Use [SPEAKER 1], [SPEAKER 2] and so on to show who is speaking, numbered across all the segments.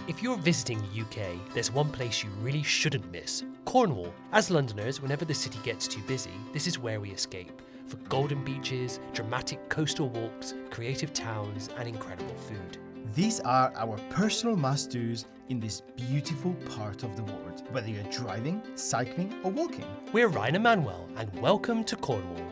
[SPEAKER 1] If you're visiting the UK, there's one place you really shouldn't miss: Cornwall. As Londoners, whenever the city gets too busy, this is where we escape for golden beaches, dramatic coastal walks, creative towns, and incredible food.
[SPEAKER 2] These are our personal must-dos in this beautiful part of the world, whether you're driving, cycling, or walking.
[SPEAKER 1] We're Ryan and Manuel, and welcome to Cornwall.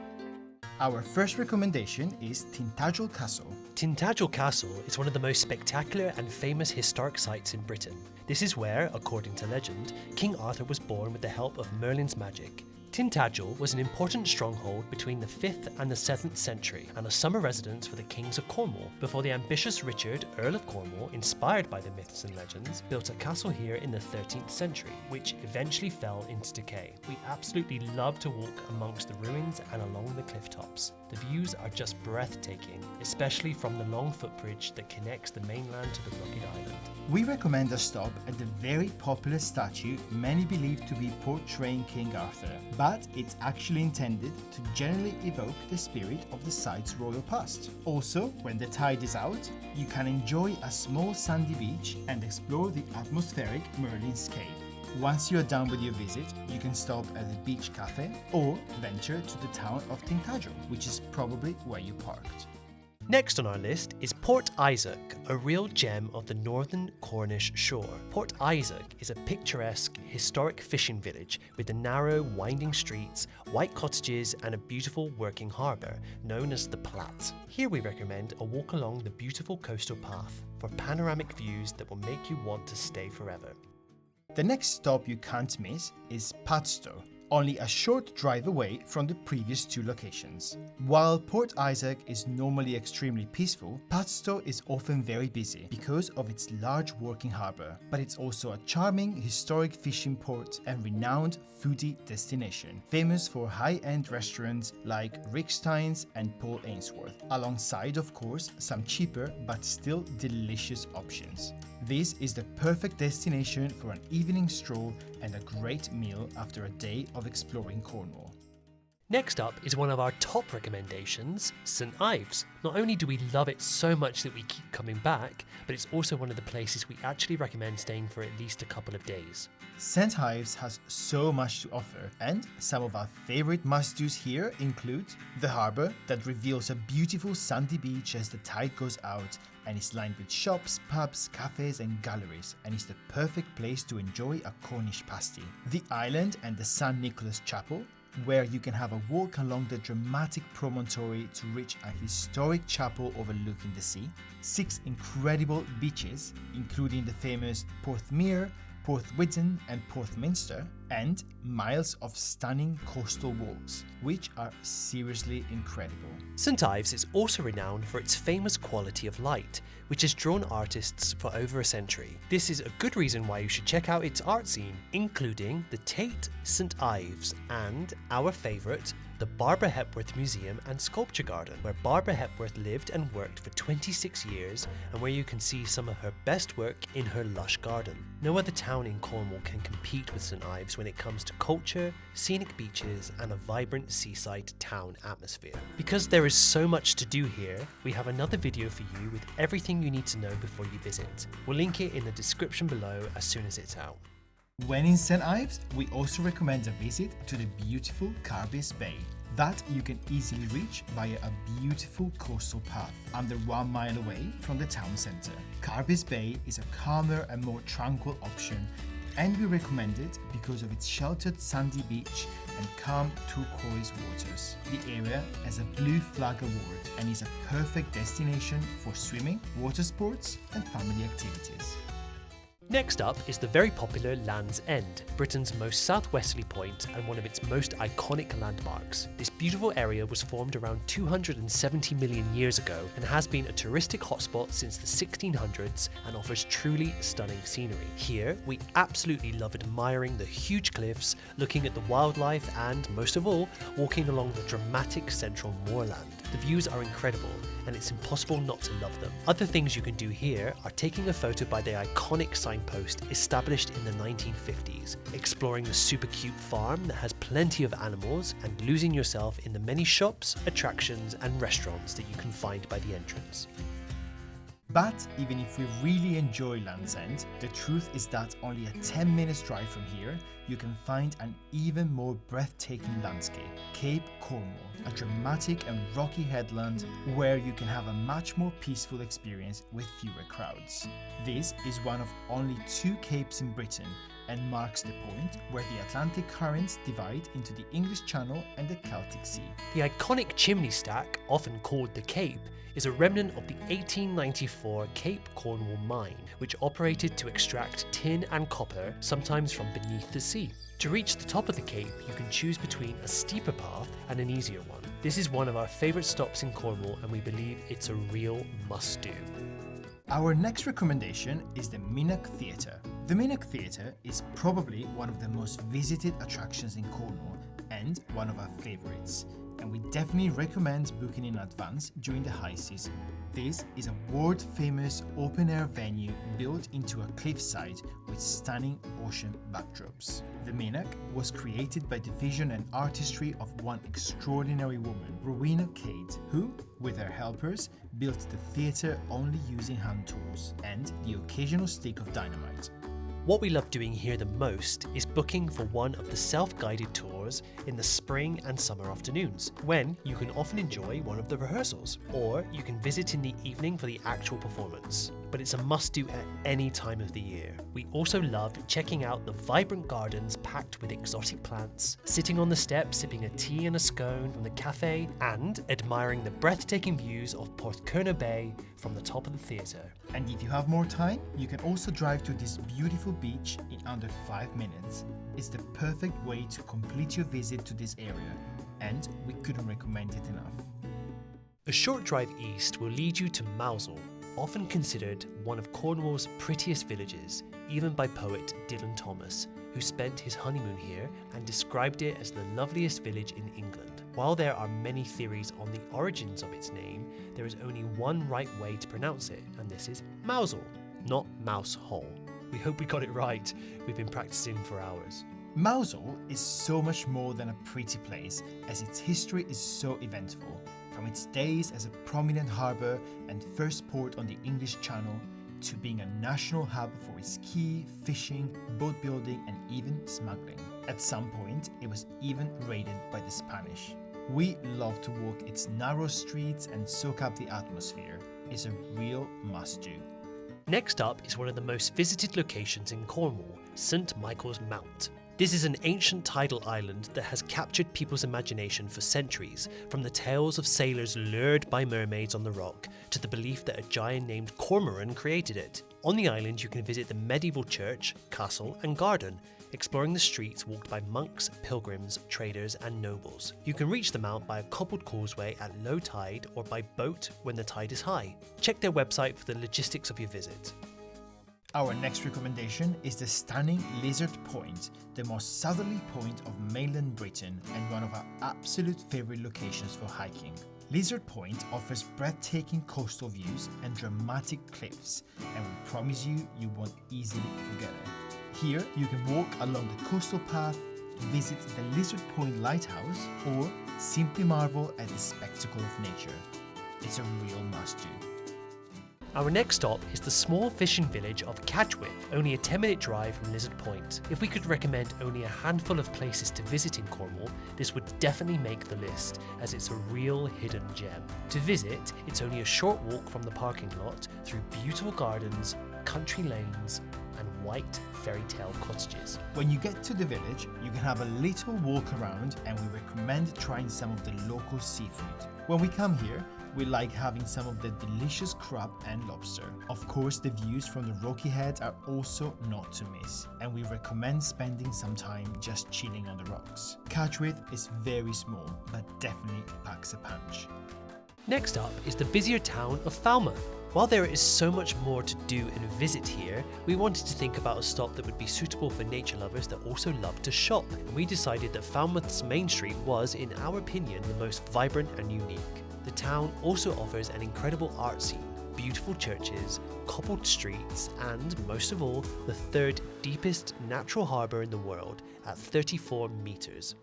[SPEAKER 2] Our first recommendation is Tintagel Castle.
[SPEAKER 1] Tintagel Castle is one of the most spectacular and famous historic sites in Britain. This is where, according to legend, King Arthur was born with the help of Merlin's magic. Tintagel was an important stronghold between the 5th and the 7th century and a summer residence for the kings of Cornwall, before the ambitious Richard, Earl of Cornwall, inspired by the myths and legends, built a castle here in the 13th century, which eventually fell into decay. We absolutely love to walk amongst the ruins and along the cliff tops. The views are just breathtaking, especially from the long footbridge that connects the mainland to the rugged island.
[SPEAKER 2] We recommend a stop at the very popular statue many believe to be portraying King Arthur, but it's actually intended to generally evoke the spirit of the site's royal past. Also, when the tide is out, you can enjoy a small sandy beach and explore the atmospheric Merlin's Cave. Once you're done with your visit, you can stop at the beach cafe or venture to the town of Tintagel, which is probably where you parked.
[SPEAKER 1] Next on our list is Port Isaac, a real gem of the northern Cornish shore. Port Isaac is a picturesque, historic fishing village with the narrow, winding streets, white cottages, and a beautiful working harbour known as the Platte. Here we recommend a walk along the beautiful coastal path for panoramic views that will make you want to stay forever.
[SPEAKER 2] The next stop you can't miss is Padstow, only a short drive away from the previous two locations. While Port Isaac is normally extremely peaceful, Padstow is often very busy because of its large working harbour, but it's also a charming historic fishing port and renowned foodie destination, famous for high-end restaurants like Rickstein's and Paul Ainsworth, alongside of course some cheaper but still delicious options. This is the perfect destination for an evening stroll and a great meal after a day of exploring Cornwall.
[SPEAKER 1] Next up is one of our top recommendations, St Ives. Not only do we love it so much that we keep coming back, but it's also one of the places we actually recommend staying for at least a couple of days.
[SPEAKER 2] St Ives has so much to offer, and some of our favourite must-dos here include the harbour that reveals a beautiful sandy beach as the tide goes out and is lined with shops, pubs, cafes and galleries, and is the perfect place to enjoy a Cornish pasty. The island and the St Nicholas Chapel, where you can have a walk along the dramatic promontory to reach a historic chapel overlooking the sea. 6 incredible beaches, including the famous Porthmeor, Porthwyddan and Porthminster, and miles of stunning coastal walks, which are seriously incredible.
[SPEAKER 1] St Ives is also renowned for its famous quality of light, which has drawn artists for over a century. This is a good reason why you should check out its art scene, including the Tate St Ives and our favourite, the Barbara Hepworth Museum and Sculpture Garden, where Barbara Hepworth lived and worked for 26 years and where you can see some of her best work in her lush garden. No other town in Cornwall can compete with St Ives when it comes to culture, scenic beaches and a vibrant seaside town atmosphere. Because there is so much to do here, we have another video for you with everything you need to know before you visit. We'll link it in the description below as soon as it's out.
[SPEAKER 2] When in St Ives, we also recommend a visit to the beautiful Cadgwith Bay that you can easily reach via a beautiful coastal path under 1 mile away from the town centre. Cadgwith Bay is a calmer and more tranquil option, and we recommend it because of its sheltered sandy beach and calm turquoise waters. The area has a Blue Flag award and is a perfect destination for swimming, water sports and family activities.
[SPEAKER 1] Next up is the very popular Land's End, Britain's most southwesterly point and one of its most iconic landmarks. This beautiful area was formed around 270 million years ago and has been a touristic hotspot since the 1600s and offers truly stunning scenery. Here, we absolutely love admiring the huge cliffs, looking at the wildlife and, most of all, walking along the dramatic central moorland. The views are incredible and it's impossible not to love them. Other things you can do here are taking a photo by the iconic signpost established in the 1950s, exploring the super cute farm that has plenty of animals, and losing yourself in the many shops, attractions and restaurants that you can find by the entrance.
[SPEAKER 2] But even if we really enjoy Land's End, the truth is that only a 10 minutes drive from here, you can find an even more breathtaking landscape, Cape Cornwall, a dramatic and rocky headland where you can have a much more peaceful experience with fewer crowds. This is one of only 2 capes in Britain and marks the point where the Atlantic currents divide into the English Channel and the Celtic Sea.
[SPEAKER 1] The iconic chimney stack, often called the Cape, is a remnant of the 1894 Cape Cornwall mine, which operated to extract tin and copper, sometimes from beneath the sea. To reach the top of the Cape, you can choose between a steeper path and an easier one. This is one of our favourite stops in Cornwall, and we believe it's a real must-do.
[SPEAKER 2] Our next recommendation is the Minack Theatre. The Minack Theatre is probably one of the most visited attractions in Cornwall and one of our favourites, and we definitely recommend booking in advance during the high season. This is a world-famous open-air venue built into a cliffside with stunning ocean backdrops. The Minack was created by the vision and artistry of one extraordinary woman, Rowena Cade, who, with her helpers, built the theatre only using hand tools and the occasional stick of dynamite.
[SPEAKER 1] What we love doing here the most is booking for one of the self-guided tours in the spring and summer afternoons, when you can often enjoy one of the rehearsals, or you can visit in the evening for the actual performance. But it's a must-do at any time of the year. We also love checking out the vibrant gardens packed with exotic plants, sitting on the steps sipping a tea and a scone from the cafe, and admiring the breathtaking views of Porthcurno Bay from the top of the theatre.
[SPEAKER 2] And if you have more time, you can also drive to this beautiful beach in under 5 minutes. It's the perfect way to complete your visit to this area, and we couldn't recommend it enough.
[SPEAKER 1] A short drive east will lead you to Mousehole, often considered one of Cornwall's prettiest villages, even by poet Dylan Thomas, who spent his honeymoon here and described it as the loveliest village in England. While there are many theories on the origins of its name, there is only one right way to pronounce it, and this is Mousehole, not Mousehole. We hope we got it right. We've been practicing for hours.
[SPEAKER 2] Mousehole is so much more than a pretty place, as its history is so eventful. From its days as a prominent harbour and first port on the English Channel, to being a national hub for its ski, fishing, boat building and even smuggling. At some point, it was even raided by the Spanish. We love to walk its narrow streets and soak up the atmosphere. It's a real must-do.
[SPEAKER 1] Next up is one of the most visited locations in Cornwall, St Michael's Mount. This is an ancient tidal island that has captured people's imagination for centuries, from the tales of sailors lured by mermaids on the rock to the belief that a giant named Cormoran created it. On the island you can visit the medieval church, castle and garden, exploring the streets walked by monks, pilgrims, traders and nobles. You can reach the mount by a cobbled causeway at low tide or by boat when the tide is high. Check their website for the logistics of your visit.
[SPEAKER 2] Our next recommendation is the stunning Lizard Point, the most southerly point of mainland Britain and one of our absolute favourite locations for hiking. Lizard Point offers breathtaking coastal views and dramatic cliffs, and we promise you won't easily forget it. Here you can walk along the coastal path, visit the Lizard Point Lighthouse, or simply marvel at the spectacle of nature. It's a real must-do.
[SPEAKER 1] Our next stop is the small fishing village of Cadgwith, only a 10-minute drive from Lizard Point. If we could recommend only a handful of places to visit in Cornwall, this would definitely make the list, as it's a real hidden gem. To visit, it's only a short walk from the parking lot through beautiful gardens, country lanes, and white fairy tale cottages.
[SPEAKER 2] When you get to the village, you can have a little walk around, and we recommend trying some of the local seafood. When we come here, we like having some of the delicious crab and lobster. Of course, the views from the Rocky Head are also not to miss, and we recommend spending some time just chilling on the rocks. Cadgwith is very small, but definitely packs a punch.
[SPEAKER 1] Next up is the busier town of Falmouth. While there is so much more to do and visit here, we wanted to think about a stop that would be suitable for nature lovers that also love to shop, and we decided that Falmouth's Main Street was, in our opinion, the most vibrant and unique. The town also offers an incredible art scene, beautiful churches, cobbled streets, and, most of all, the third deepest natural harbour in the world at 34 metres.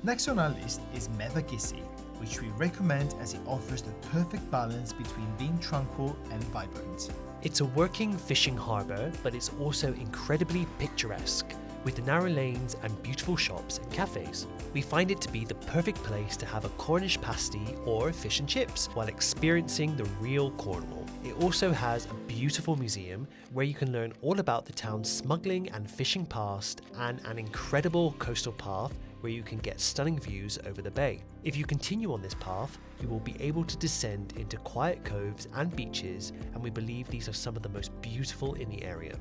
[SPEAKER 2] Next on our list is Mevagissey, which we recommend as it offers the perfect balance between being tranquil and vibrant.
[SPEAKER 1] It's a working fishing harbour, but it's also incredibly picturesque, with narrow lanes and beautiful shops and cafes. We find it to be the perfect place to have a Cornish pasty or fish and chips while experiencing the real Cornwall. It also has a beautiful museum where you can learn all about the town's smuggling and fishing past, and an incredible coastal path where you can get stunning views over the bay. If you continue on this path, you will be able to descend into quiet coves and beaches, and we believe these are some of the most beautiful in the area.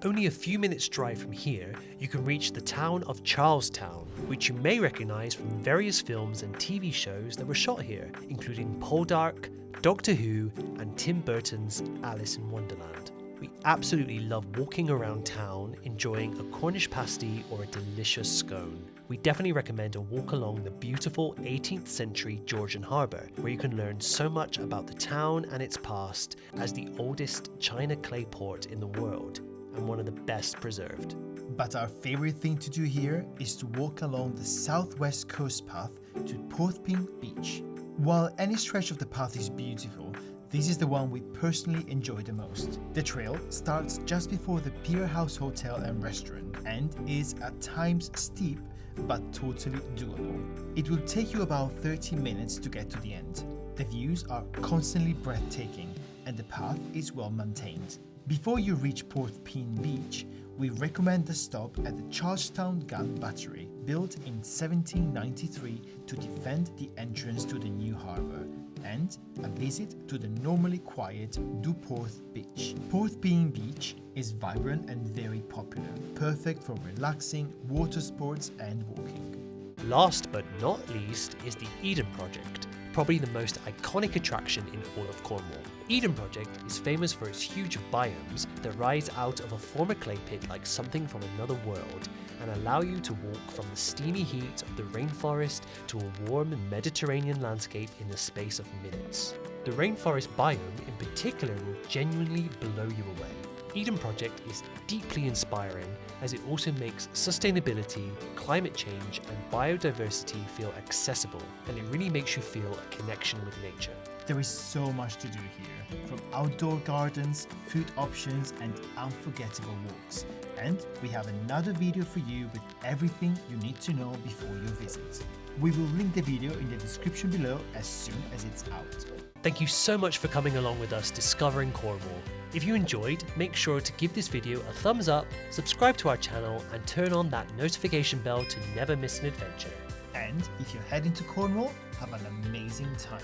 [SPEAKER 1] Only a few minutes drive from here, you can reach the town of Charlestown, which you may recognise from various films and TV shows that were shot here, including Poldark, Doctor Who, and Tim Burton's Alice in Wonderland. We absolutely love walking around town, enjoying a Cornish pasty or a delicious scone. We definitely recommend a walk along the beautiful 18th century Georgian harbour, where you can learn so much about the town and its past as the oldest China clay port in the world, and one of the best preserved.
[SPEAKER 2] But our favourite thing to do here is to walk along the southwest coast path to Porthpin Beach. While any stretch of the path is beautiful, this is the one we personally enjoy the most. The trail starts just before the Pier House Hotel and Restaurant and is at times steep but totally doable. It will take you about 30 minutes to get to the end. The views are constantly breathtaking and the path is well maintained. Before you reach Porthpin Beach, we recommend a stop at the Charlestown Gun Battery, built in 1793 to defend the entrance to the new harbour, and a visit to the normally quiet Duporth Beach. Porthpin Beach is vibrant and very popular, perfect for relaxing, water sports and walking.
[SPEAKER 1] Last but not least is the Eden Project, probably the most iconic attraction in all of Cornwall. Eden Project is famous for its huge biomes that rise out of a former clay pit like something from another world, and allow you to walk from the steamy heat of the rainforest to a warm Mediterranean landscape in the space of minutes. The rainforest biome in particular will genuinely blow you away. Eden Project is deeply inspiring as it also makes sustainability, climate change and biodiversity feel accessible, and it really makes you feel a connection with nature.
[SPEAKER 2] There is so much to do here, from outdoor gardens, food options and unforgettable walks. And we have another video for you with everything you need to know before your visit. We will link the video in the description below as soon as it's out.
[SPEAKER 1] Thank you so much for coming along with us discovering Cornwall. If you enjoyed, make sure to give this video a thumbs up, subscribe to our channel and turn on that notification bell to never miss an adventure.
[SPEAKER 2] And if you're heading to Cornwall, have an amazing time.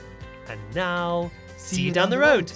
[SPEAKER 1] And now, see you down the road!